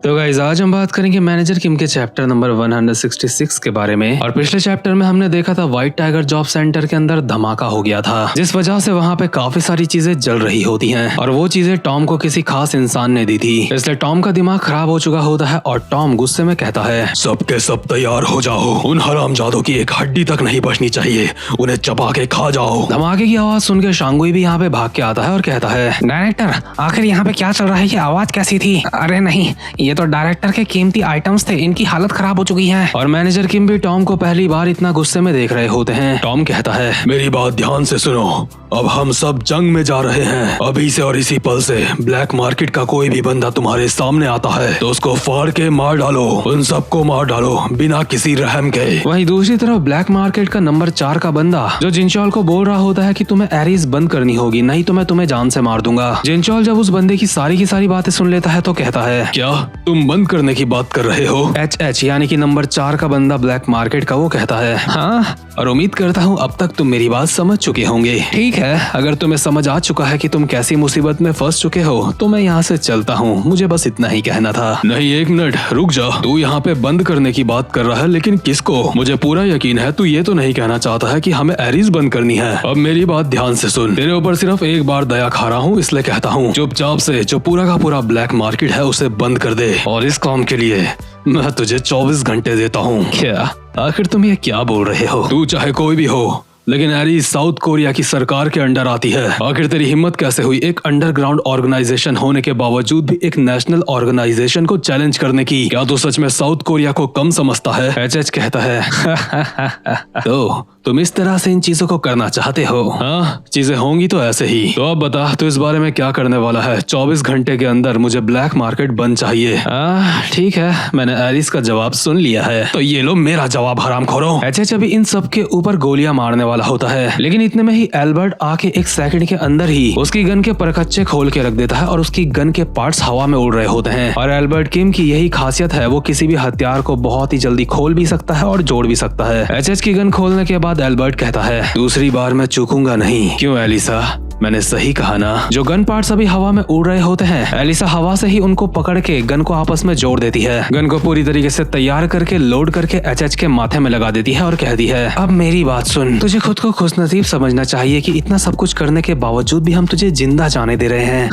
तो गाइस आज हम बात करेंगे मैनेजर किम के चैप्टर नंबर 166 के बारे में। और पिछले चैप्टर में हमने देखा था व्हाइट टाइगर जॉब सेंटर के अंदर धमाका हो गया था, जिस वजह से वहाँ पे काफी सारी चीजें जल रही होती हैं और वो चीजें टॉम को किसी खास इंसान ने दी थी। इसलिए टॉम का दिमाग खराब हो चुका होता है और टॉम गुस्से में कहता है, सबके सब तैयार हो जाओ, उन हरामजादों की एक हड्डी तक नहीं बचनी चाहिए, उन्हें चबा के खा जाओ। धमाके की आवाज सुन के शांगुई भी यहाँ पे भाग के आता है और कहता है, डायरेक्टर आखिर यहाँ पे क्या चल रहा है? ये आवाज कैसी थी? अरे नहीं, ये तो डायरेक्टर के कीमती आइटम्स थे, इनकी हालत खराब हो चुकी है। और मैनेजर किम भी टॉम को पहली बार इतना गुस्से में देख रहे होते हैं। टॉम कहता है, मेरी बात ध्यान से सुनो, अब हम सब जंग में जा रहे हैं। अभी से और इसी पल से ब्लैक मार्केट का कोई भी बंदा तुम्हारे सामने आता है तो उसको फाड़ के मार डालो, उन सबको मार डालो बिना किसी रहम के। वहीं दूसरी तरफ ब्लैक मार्केट का नंबर 4 का बंदा जो जिनचोल को बोल रहा होता है कि तुम्हें एरीज बंद करनी होगी, नहीं तो मैं तुम्हें जान से मार दूंगा। जिनचोल जब उस बंदे की सारी बातें सुन लेता है तो कहता है, क्या तुम बंद करने की बात कर रहे हो? एच यानी कि नंबर 4 का बंदा ब्लैक मार्केट का वो कहता है, हाँ, और उम्मीद करता हूँ अब तक तुम मेरी बात समझ चुके होंगे। ठीक है, अगर तुम्हें समझ आ चुका है कि तुम कैसी मुसीबत में फंस चुके हो तो मैं यहाँ से चलता हूँ, मुझे बस इतना ही कहना था। नहीं, एक मिनट रुक जा, तू यहाँ पे बंद करने की बात कर रहा है, लेकिन किसको? मुझे पूरा यकीन है तू ये तो नहीं कहना चाहता है कि हमें एरीज बंद करनी है। अब मेरी बात ध्यान से सुन, तेरे ऊपर सिर्फ एक बार दया खा रहा हूँ, इसलिए कहता हूँ चुपचाप से जो पूरा का पूरा ब्लैक मार्केट है उसे बंद कर दे, और इस काम के लिए मैं तुझे 24 घंटे देता हूँ। क्या आखिर तुम ये क्या बोल रहे हो? तू चाहे कोई भी हो, लेकिन एरीज साउथ कोरिया की सरकार के अंडर आती है। आखिर तेरी हिम्मत कैसे हुई एक अंडरग्राउंड ऑर्गेनाइजेशन होने के बावजूद भी एक नेशनल ऑर्गेनाइजेशन को चैलेंज करने की? क्या तू सच में साउथ कोरिया को कम समझता है? एच कहता है, तो तुम इस तरह से इन चीजों को करना चाहते हो? हाँ, चीजें होंगी तो ऐसे ही। तो अब बता तू इस बारे में क्या करने वाला है? 24 घंटे के अंदर मुझे ब्लैक मार्केट बंद चाहिए। ठीक है, मैंने एरीज का जवाब सुन लिया है, तो ये लो मेरा जवाब हरामखोरों। एच अभी इन सब के ऊपर गोलियां मारने वाला होता है, लेकिन इतने में ही एल्बर्ट आके एक सेकंड के अंदर ही उसकी गन के परखच्चे खोल के रख देता है और उसकी गन के पार्ट्स हवा में उड़ रहे होते हैं। और एल्बर्ट किम की यही खासियत है, वो किसी भी हथियार को बहुत ही जल्दी खोल भी सकता है और जोड़ भी सकता है। एच की गन खोलने के बाद एल्बर्ट कहता है, दूसरी बार मैं चूकूंगा नहीं। क्यों एलिसा, मैंने सही कहा ना? जो गन पार्ट्स अभी हवा में उड़ रहे होते हैं, एलिसा हवा से ही उनको पकड़ के गन को आपस में जोड़ देती है। गन को पूरी तरीके से तैयार करके लोड करके एच के माथे में लगा देती है और कहती है, अब मेरी बात सुन, तुझे खुद को खुशनसीब समझना चाहिए कि इतना सब कुछ करने के बावजूद भी हम तुझे जिंदा जाने दे रहे हैं।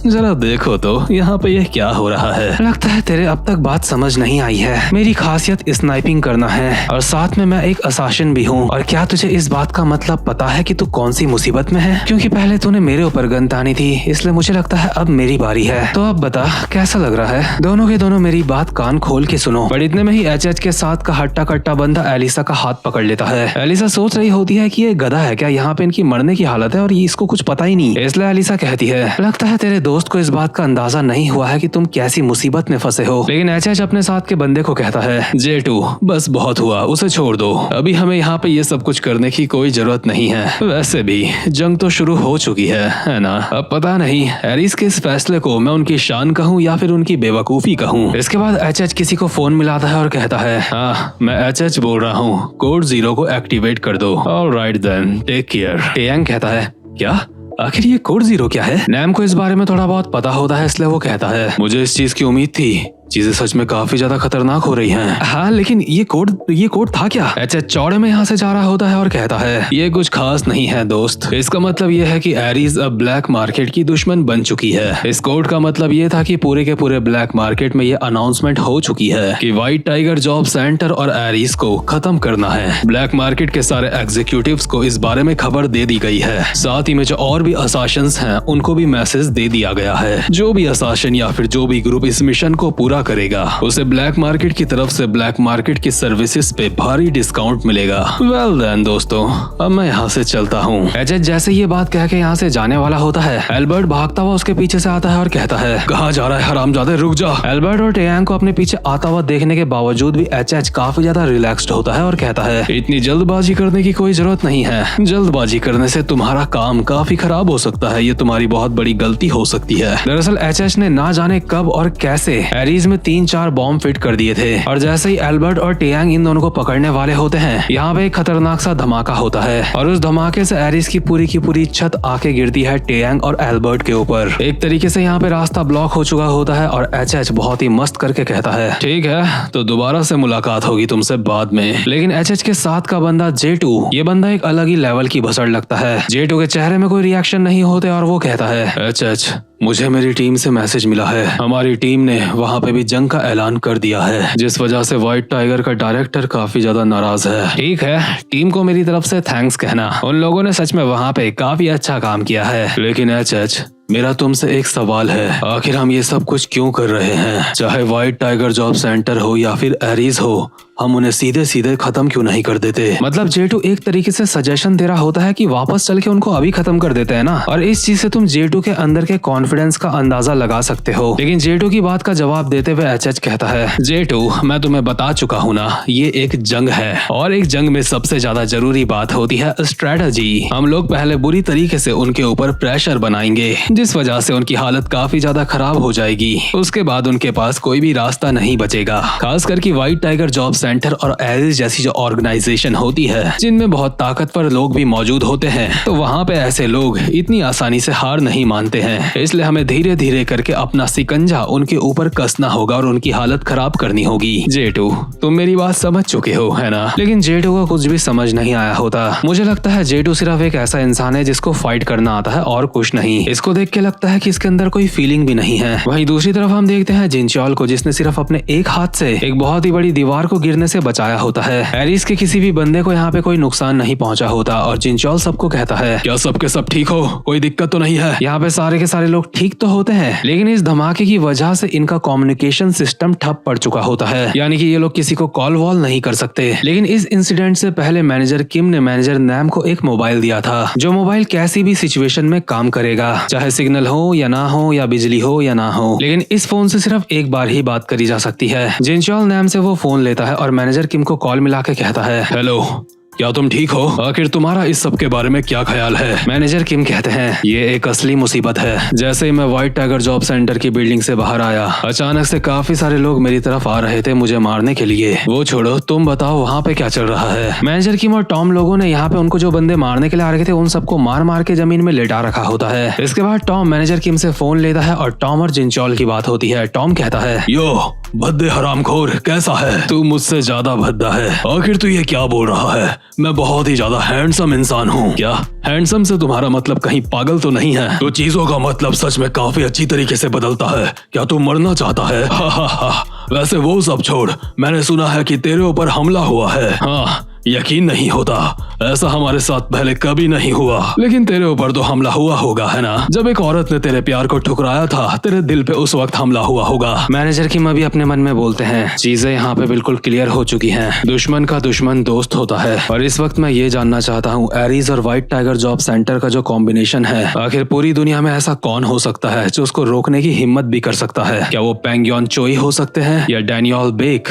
जरा देखो तो यहाँ पे ये क्या हो रहा है। लगता है तेरे अब तक बात समझ नहीं आई है। मेरी खासियत स्नाइपिंग करना है और साथ में मैं एक असासिन भी हूँ। और क्या तुझे इस बात का मतलब पता है कि तू कौन सी मुसीबत में है? क्योंकि पहले तूने मेरे ऊपर गन तानी थी, इसलिए मुझे लगता है अब मेरी बारी है। तो अब बता कैसा लग रहा है? दोनों के दोनों मेरी बात कान खोल के सुनो। पर इतने में ही एच के साथ का हट्टा कट्टा बंदा एलिसा का हाथ पकड़ लेता है। एलिसा सोच रही होती है कि ये गधा है क्या, यहाँ पे इनकी मरने की हालत है और ये इसको कुछ पता ही नहीं। इसलिए एलिसा कहती है, लगता है तेरे दोस्त को इस बात का अंदाजा नहीं हुआ है कि तुम कैसी मुसीबत में फंसे हो। लेकिन एच अपने साथ के बंदे को कहता है, J2 बस बहुत हुआ, उसे छोड़ दो, अभी हमें यहाँ पे ये सब कुछ करने की कोई जरूरत नहीं है। वैसे भी जंग तो शुरू हो चुकी है ना? अब पता नहीं एरीज के इस फैसले को मैं उनकी शान कहूँ या फिर उनकी बेवकूफी कहूँ। इसके बाद एच किसी को फोन मिलाता है और कहता है, हाँ मैं एच बोल रहा हूँ, कोड 0 को एक्टिवेट कर दो। Alright then, take care. Taeyang कहता है, क्या? आखिर ये कोड 0 क्या है? नैम को इस बारे में थोड़ा बहुत पता होता है, इसलिए वो कहता है, मुझे इस चीज की उम्मीद थी, चीजें सच में काफी ज्यादा खतरनाक हो रही हैं। हाँ, लेकिन ये कोड था क्या? एच चौड़े में यहाँ से जा रहा होता है और कहता है, ये कुछ खास नहीं है दोस्त, इसका मतलब ये है कि एरीज अब ब्लैक मार्केट की दुश्मन बन चुकी है। इस कोड का मतलब ये था कि पूरे के पूरे ब्लैक मार्केट में ये अनाउंसमेंट हो चुकी है कि व्हाइट टाइगर जॉब सेंटर और एरीज को खत्म करना है। ब्लैक मार्केट के सारे एग्जीक्यूटिव्स को इस बारे में खबर दे दी गई है। साथ ही में जो और भी असाशंस हैं उनको भी मैसेज दे दिया गया है। जो भी असाशन या फिर जो भी ग्रुप इस मिशन को पूरा करेगा उसे ब्लैक मार्केट की तरफ से ब्लैक मार्केट की सर्विसेज पे भारी डिस्काउंट मिलेगा। वेल देन दोस्तों, अब मैं यहाँ से चलता हूँ। एच जैसे ये बात कह के यहाँ से जाने वाला होता है, एल्बर्ट भागता हुआ उसके पीछे से आता है और कहता है, कहाँ जा रहा है हरामजादे, रुक जा। एल्बर्ट और टेयांग को अपने पीछे आता हुआ देखने के बावजूद भी एच काफी ज्यादा रिलैक्स्ड होता है और कहता है, इतनी जल्दबाजी करने की कोई जरूरत नहीं है। जल्दबाजी करने से तुम्हारा काम काफी खराब हो सकता है, ये तुम्हारी बहुत बड़ी गलती हो सकती है। दरअसल एच ने ना जाने कब और कैसे एरीज में 3-4 बॉम्ब फिट कर दिए थे। और जैसे ही एल्बर्ट और टेयांग इन दोनों को पकड़ने वाले होते हैं, यहाँ पे एक खतरनाक सा धमाका होता है और उस धमाके से एरिस की पूरी छत आके गिरती है टेयांग और एल्बर्ट के ऊपर। एक तरीके से यहाँ पे रास्ता ब्लॉक हो चुका होता है और एच बहुत ही मस्त करके कहता है, ठीक है तो दोबारा से मुलाकात होगी तुमसे बाद में। लेकिन एच के साथ का बंदा J2, ये बंदा एक अलग ही लेवल की भसड़ लगता है। J2 के चेहरे में कोई रिएक्शन नहीं होते और वो कहता है, एच मुझे मेरी टीम से मैसेज मिला है, हमारी टीम ने वहाँ पे भी जंग का ऐलान कर दिया है, जिस वजह से व्हाइट टाइगर का डायरेक्टर काफी ज्यादा नाराज है। ठीक है, टीम को मेरी तरफ से थैंक्स कहना, उन लोगों ने सच में वहाँ पे काफी अच्छा काम किया है। लेकिन एच मेरा तुमसे एक सवाल है, आखिर हम ये सब कुछ क्यों कर रहे हैं? चाहे व्हाइट टाइगर जॉब सेंटर हो या फिर एरीज हो, हम उन्हें सीधे सीधे खत्म क्यों नहीं कर देते? मतलब J2 एक तरीके से सजेशन दे रहा होता है कि वापस चल के उनको अभी खत्म कर देते हैं ना। और इस चीज से तुम J2 के अंदर के कॉन्फिडेंस का अंदाजा लगा सकते हो। लेकिन J2 की बात का जवाब देते हुए एच कहता है, J2 मैं तुम्हें बता चुका हूँ ना, ये एक जंग है और एक जंग में सबसे ज्यादा जरूरी बात होती है स्ट्रेटजी। हम लोग पहले बुरी तरीके से उनके ऊपर प्रेशर बनाएंगे, जिस वजह से उनकी हालत काफी ज्यादा खराब हो जाएगी। उसके बाद उनके पास कोई भी रास्ता नहीं बचेगा। खास करके व्हाइट टाइगर जॉब सेंटर और एरिस जैसी जो ऑर्गेनाइजेशन होती है, जिनमें बहुत ताकतवर लोग भी मौजूद होते हैं, तो वहाँ पे ऐसे लोग इतनी आसानी से हार नहीं मानते हैं। इसलिए हमें धीरे धीरे करके अपना सिकंजा उनके ऊपर कसना होगा और उनकी हालत खराब करनी होगी। J2 तुम मेरी बात समझ चुके हो है ना? लेकिन J2 को कुछ भी समझ नहीं आया होता। मुझे लगता है J2 सिर्फ एक ऐसा इंसान है जिसको फाइट करना आता है और कुछ नहीं। इसको देख के लगता है कि इसके अंदर कोई फीलिंग भी नहीं है। वहीं दूसरी तरफ हम देखते हैं जिनचॉल को, जिसने सिर्फ अपने एक हाथ से एक बहुत ही बड़ी दीवार को गिरने से बचाया होता है। एरिस के किसी भी बंदे को यहाँ पे कोई नुकसान नहीं पहुंचा होता और जिनचॉल सबको कहता है, क्या सबके सब ठीक हो? कोई दिक्कत तो नहीं है? यहाँ पे सारे के सारे लोग ठीक तो होते हैं, लेकिन इस धमाके की वजह से इनका कम्युनिकेशन सिस्टम ठप पड़ चुका होता है, यानी कि ये लोग किसी को कॉल वॉल नहीं कर सकते। लेकिन इस इंसिडेंट से पहले मैनेजर किम ने मैनेजर नैम को एक मोबाइल दिया था, जो मोबाइल कैसी भी सिचुएशन में काम करेगा, चाहे सिग्नल हो या ना हो या बिजली हो या ना हो। लेकिन इस फोन से सिर्फ एक बार ही बात करी जा सकती है। जिनचॉल नैम से वो फोन लेता है और मैनेजर किम को कॉल मिला के कहता है, हेलो क्या तुम ठीक हो? आखिर तुम्हारा इस सब के बारे में क्या ख्याल है? मैनेजर किम कहते हैं, ये एक असली मुसीबत है। जैसे ही मैं व्हाइट टाइगर जॉब सेंटर की बिल्डिंग से बाहर आया, अचानक से काफी सारे लोग मेरी तरफ आ रहे थे मुझे मारने के लिए। वो छोड़ो, तुम बताओ वहाँ पे क्या चल रहा है? मैनेजर किम और टॉम लोगों ने यहाँ पे उनको जो बंदे मारने के लिए आ रहे थे उन सबको मार मार के जमीन में लेटा रखा होता है। इसके बाद टॉम मैनेजर किम से फोन लेता है और टॉम और जिनचॉल की बात होती है। टॉम कहता है, यो भद्दे हरामखोर कैसा है? तू मुझसे ज्यादा भद्दा है। आखिर तू ये क्या बोल रहा है? मैं बहुत ही ज्यादा हैंडसम इंसान हूँ। क्या हैंडसम से तुम्हारा मतलब कहीं पागल तो नहीं है? तो चीजों का मतलब सच में काफी अच्छी तरीके से बदलता है। क्या तू मरना चाहता है? हा हा हा। वैसे वो सब छोड़, मैंने सुना है कि तेरे ऊपर हमला हुआ है। हाँ, यकीन नहीं होता, ऐसा हमारे साथ पहले कभी नहीं हुआ। लेकिन तेरे ऊपर तो हमला हुआ होगा है ना? जब एक औरत ने तेरे प्यार को ठुकराया था, तेरे दिल पे उस वक्त हमला हुआ होगा। मैनेजर किम अभी अपने मन में बोलते हैं, चीजें यहाँ पे बिल्कुल क्लियर हो चुकी हैं। दुश्मन का दुश्मन दोस्त होता है। और इस वक्त मैं ये जानना चाहता हूँ, एरीज और व्हाइट टाइगर जॉब सेंटर का जो कॉम्बिनेशन है, आखिर पूरी दुनिया में ऐसा कौन हो सकता है जो उसको रोकने की हिम्मत भी कर सकता है? क्या वो पेंग योन चोई हो सकते हैं, या डैनियल बेक,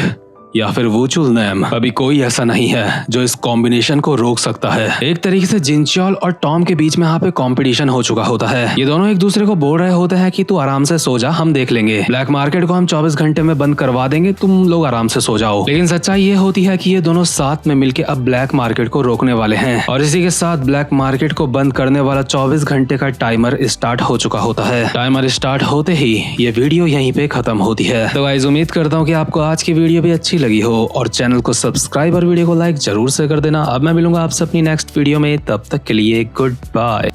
या फिर वुचुल नैम? अभी कोई ऐसा नहीं है जो इस कॉम्बिनेशन को रोक सकता है। एक तरीके से जिनचॉल और टॉम के बीच में यहाँ पे कंपटीशन हो चुका होता है। ये दोनों एक दूसरे को बोल रहे होते हैं कि तू आराम से सो जा, हम देख लेंगे। ब्लैक मार्केट को हम 24 घंटे में बंद करवा देंगे, तुम लोग आराम से सो जाओ। लेकिन सच्चाई ये होती है कि ये दोनों साथ में मिलकर अब ब्लैक मार्केट को रोकने वाले हैं और इसी के साथ ब्लैक मार्केट को बंद करने वाला 24 घंटे का टाइमर स्टार्ट हो चुका होता है। टाइमर स्टार्ट होते ही ये वीडियो यहीं पे खत्म होती है। तो गाइस, उम्मीद करता हूँ कि आपको आज की वीडियो भी अच्छी लगी हो और चैनल को सब्सक्राइब और वीडियो को लाइक जरूर से कर देना। अब मैं मिलूंगा आपसे अपनी नेक्स्ट वीडियो में, तब तक के लिए गुड बाय।